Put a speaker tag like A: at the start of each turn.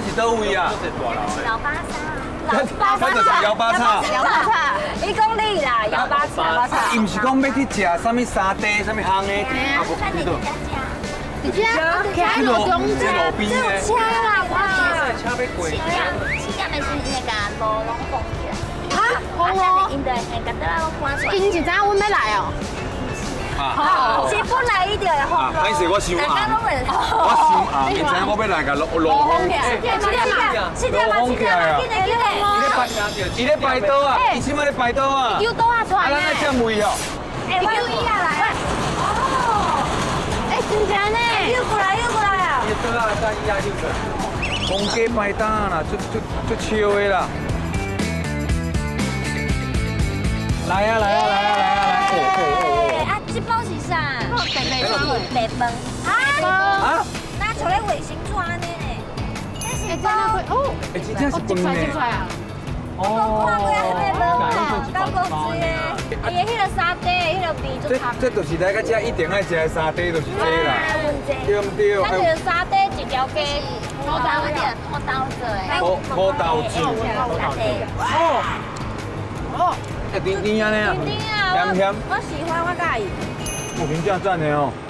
A: 是倒位啊？
B: 老巴叉，
A: 咱就是摇巴叉。
B: 1公里啦，摇巴叉。
A: 伊唔是讲要去食啥物沙爹、啥物香的，啊无
B: 看你
A: 迄度。
B: 你家，
A: 去路边咧。
B: 车啦，哇！
A: 车要过。
B: 7点的是那个路拢封起来。
C: 哦，
B: 因对，那个都要关出来。
C: 因是知影阮要来哦。
A: 啊，
B: 是本来一定会封。
A: 歹势我想
B: 大家拢会。
A: 我想因知影我要来个落风。
B: 7点嘛，
A: 伊咧摆倒啊，伊即摆咧摆倒啊。
C: 又倒啊出
A: 啊，
C: 来
A: 咱来占位哦。
B: 我有意啊来。哦。
C: 真正呢？
B: 又过来啊！
A: 伊倒啊，咱伊啊又过。公鸡摆档啦，足笑的啦。来啊！
B: 这包是啥？白饭。
A: 啊？
B: 那像咧卫星纸安尼呢？这是包。
C: 哦，
A: 哎，真正是饭呢。
B: 我看过迄个无嘛，高国水的，伊的迄个沙爹，迄个味就差。
A: 这就是来个遮一定爱食的沙爹，就是这啦。对唔对？
B: 咱就是沙爹一条鸡，土豆做的。
A: 土豆煮。哦，甜甜安尼啊，
B: 甜甜啊，
A: 咸咸。
B: 我喜欢，我介意。
A: 我评价赞的哦。